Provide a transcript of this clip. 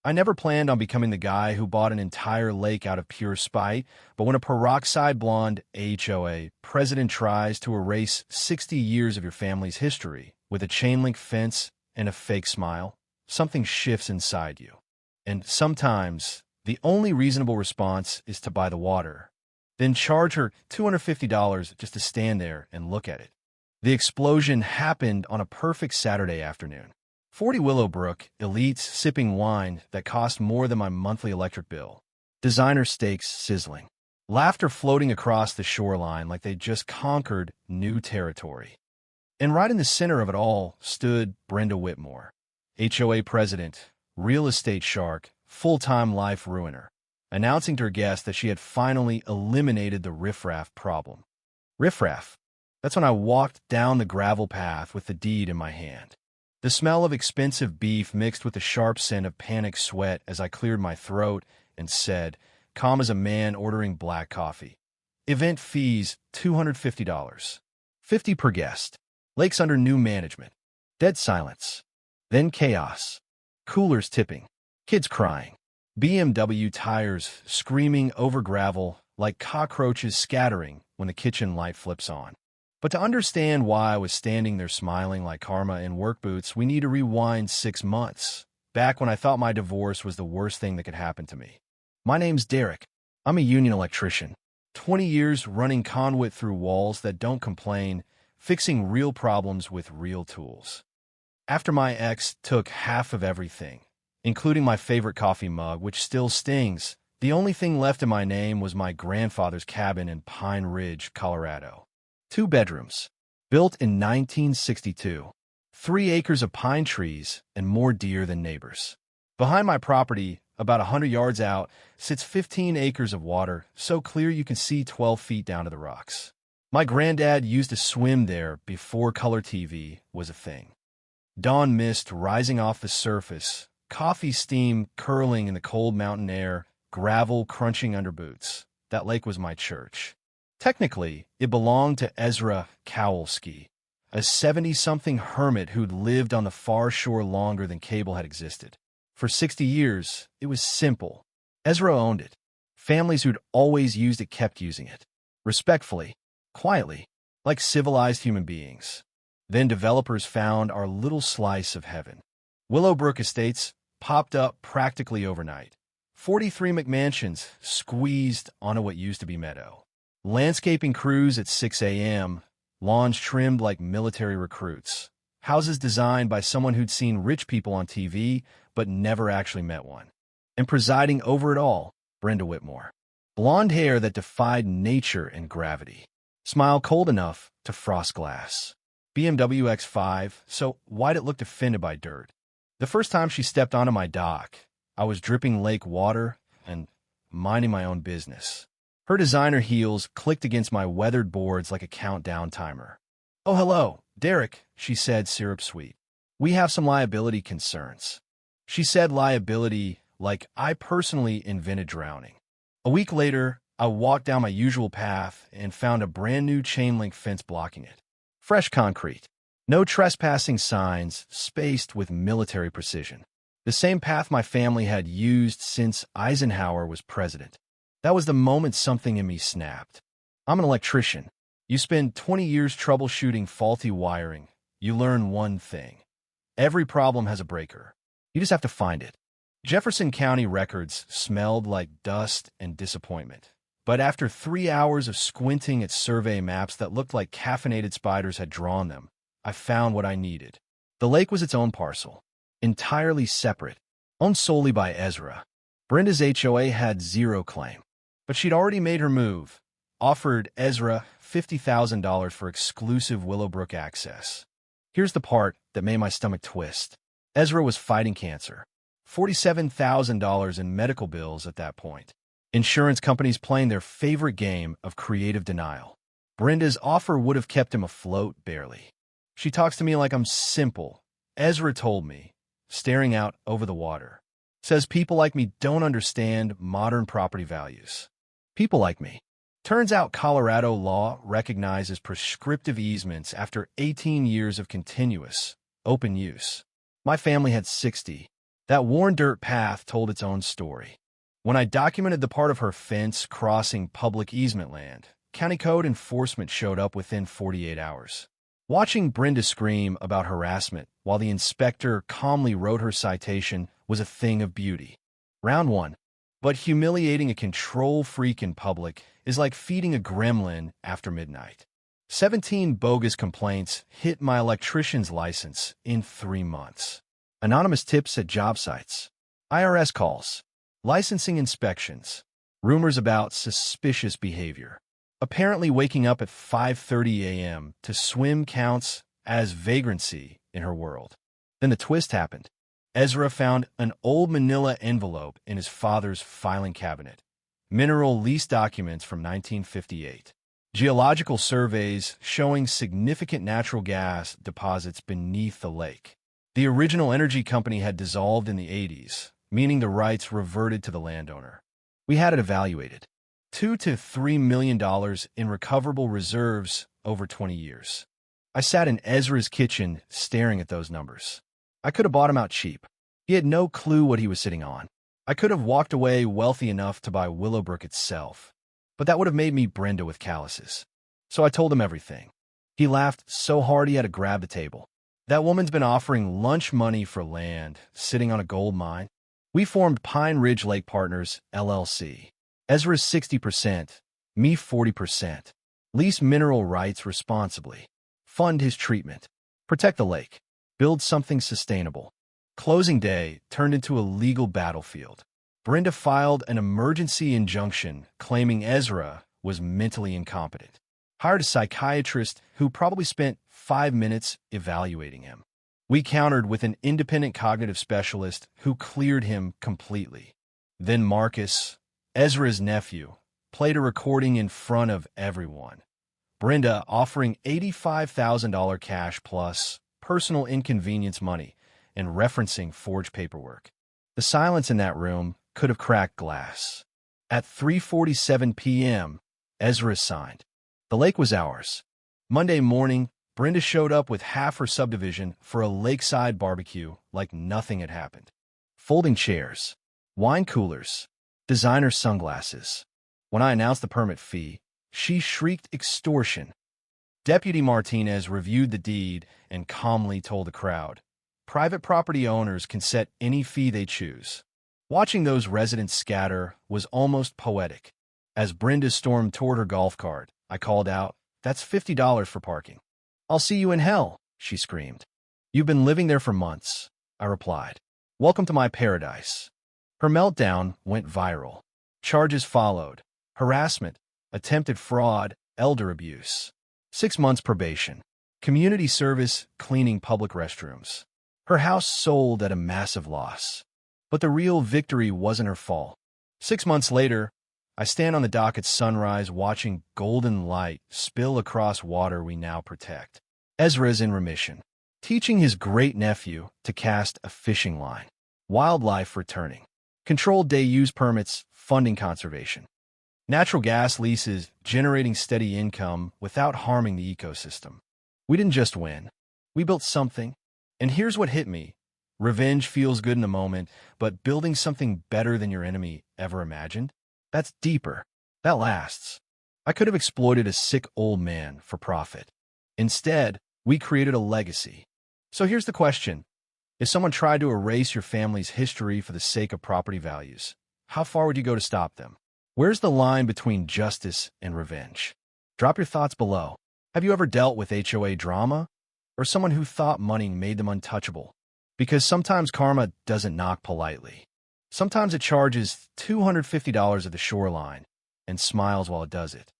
I never planned on becoming the guy who bought an entire lake out of pure spite, but when a peroxide blonde HOA president tries to erase 60 years of your family's history with a chain link fence and a fake smile, something shifts inside you. And sometimes, the only reasonable response is to buy the water, then charge her $250 just to stand there and look at it. The explosion happened on a perfect Saturday afternoon. 40 Willowbrook, elites sipping wine that cost more than my monthly electric bill. Designer steaks sizzling. Laughter floating across the shoreline like they just conquered new territory. And right in the center of it all stood Brenda Whitmore, HOA president, real estate shark, full-time life ruiner, announcing to her guests that she had finally eliminated the riffraff problem. Riffraff. That's when I walked down the gravel path with the deed in my hand. The smell of expensive beef mixed with the sharp scent of panic sweat as I cleared my throat and said, calm as a man ordering black coffee. Event fees, $250. $50 per guest. Lakes under new management. Dead silence. Then chaos. Coolers tipping. Kids crying. BMW tires screaming over gravel like cockroaches scattering when the kitchen light flips on. But to understand why I was standing there smiling like karma in work boots, we need to rewind 6 months, back when I thought my divorce was the worst thing that could happen to me. My name's Derek. I'm a union electrician. 20 years running conduit through walls that don't complain, fixing real problems with real tools. After my ex took half of everything, including my favorite coffee mug, which still stings, the only thing left in my name was my grandfather's cabin in Pine Ridge, Colorado. 2 bedrooms, built in 1962, 3 acres of pine trees, and more deer than neighbors. Behind my property, about 100 yards out, sits 15 acres of water, so clear you can see 12 feet down to the rocks. My granddad used to swim there before color TV was a thing. Dawn mist rising off the surface, coffee steam curling in the cold mountain air, gravel crunching under boots. That lake was my church. Technically, it belonged to Ezra Kowalski, a 70-something hermit who'd lived on the far shore longer than cable had existed. For 60 years, it was simple. Ezra owned it. Families who'd always used it kept using it. Respectfully, quietly, like civilized human beings. Then developers found our little slice of heaven. Willowbrook Estates popped up practically overnight. 43 McMansions squeezed onto what used to be meadow. Landscaping crews at 6 a.m., lawns trimmed like military recruits, houses designed by someone who'd seen rich people on TV but never actually met one. And presiding over it all, Brenda Whitmore. Blonde hair that defied nature and gravity. Smile cold enough to frost glass. BMW X5, so wide it looked offended by dirt. The first time she stepped onto my dock, I was dripping lake water and minding my own business. Her designer heels clicked against my weathered boards like a countdown timer. "Oh, hello, Derek," she said, syrup sweet. "We have some liability concerns." She said liability like I personally invented drowning. A week later, I walked down my usual path and found a brand new chain link fence blocking it. Fresh concrete. No trespassing signs, spaced with military precision. The same path my family had used since Eisenhower was president. That was the moment something in me snapped. I'm an electrician. You spend 20 years troubleshooting faulty wiring. You learn one thing. Every problem has a breaker. You just have to find it. Jefferson County records smelled like dust and disappointment. But after 3 hours of squinting at survey maps that looked like caffeinated spiders had drawn them, I found what I needed. The lake was its own parcel, entirely separate, owned solely by Ezra. Brenda's HOA had zero claim. But she'd already made her move, offered Ezra $50,000 for exclusive Willowbrook access. Here's the part that made my stomach twist. Ezra was fighting cancer. $47,000 in medical bills at that point. Insurance companies playing their favorite game of creative denial. Brenda's offer would have kept him afloat barely. She talks to me like I'm simple, Ezra told me, staring out over the water. Says people like me don't understand modern property values. People like me. Turns out Colorado law recognizes prescriptive easements after 18 years of continuous, open use. My family had $60,000 That worn dirt path told its own story. When I documented the part of her fence crossing public easement land, county code enforcement showed up within 48 hours. Watching Brenda scream about harassment while the inspector calmly wrote her citation was a thing of beauty. Round 1. But humiliating a control freak in public is like feeding a gremlin after midnight. 17 bogus complaints hit my electrician's license in 3 months. Anonymous tips at job sites. IRS calls. Licensing inspections. Rumors about suspicious behavior. Apparently waking up at 5:30 a.m. to swim counts as vagrancy in her world. Then the twist happened. Ezra found an old manila envelope in his father's filing cabinet. Mineral lease documents from 1958. Geological surveys showing significant natural gas deposits beneath the lake. The original energy company had dissolved in the 80s, meaning the rights reverted to the landowner. We had it evaluated. $2 to $3 million in recoverable reserves over 20 years. I sat in Ezra's kitchen staring at those numbers. I could have bought him out cheap. He had no clue what he was sitting on. I could have walked away wealthy enough to buy Willowbrook itself, but that would have made me Brenda with calluses. So I told him everything. He laughed so hard he had to grab the table. That woman's been offering lunch money for land, sitting on a gold mine. We formed Pine Ridge Lake Partners, LLC. Ezra's 60%, me 40%. Lease mineral rights responsibly. Fund his treatment. Protect the lake. Build something sustainable. Closing day turned into a legal battlefield. Brenda filed an emergency injunction claiming Ezra was mentally incompetent. Hired a psychiatrist who probably spent 5 minutes evaluating him. We countered with an independent cognitive specialist who cleared him completely. Then Marcus, Ezra's nephew, played a recording in front of everyone. Brenda offering $85,000 cash plus personal inconvenience money and referencing forged paperwork. The silence in that room could have cracked glass. At 3:47 p.m., Ezra signed. The lake was ours. Monday morning, Brenda showed up with half her subdivision for a lakeside barbecue like nothing had happened. Folding chairs, wine coolers, designer sunglasses. When I announced the permit fee, she shrieked extortion. Deputy Martinez reviewed the deed and calmly told the crowd, private property owners can set any fee they choose. Watching those residents scatter was almost poetic. As Brenda stormed toward her golf cart, I called out, "That's $50 for parking." "I'll see you in hell," she screamed. "You've been living there for months," I replied. "Welcome to my paradise." Her meltdown went viral. Charges followed: harassment, attempted fraud, elder abuse. 6 months probation. Community service cleaning public restrooms. Her house sold at a massive loss. But the real victory wasn't her fault. 6 months later, I stand on the dock at sunrise watching golden light spill across water we now protect. Ezra's in remission, teaching his great-nephew to cast a fishing line. Wildlife returning. Controlled day use permits funding conservation. Natural gas leases generating steady income without harming the ecosystem. We didn't just win. We built something. And here's what hit me. Revenge feels good in the moment, but building something better than your enemy ever imagined? That's deeper. That lasts. I could have exploited a sick old man for profit. Instead, we created a legacy. So here's the question. If someone tried to erase your family's history for the sake of property values, how far would you go to stop them? Where's the line between justice and revenge? Drop your thoughts below. Have you ever dealt with HOA drama? Or someone who thought money made them untouchable? Because sometimes karma doesn't knock politely. Sometimes it charges $250 at the shoreline and smiles while it does it.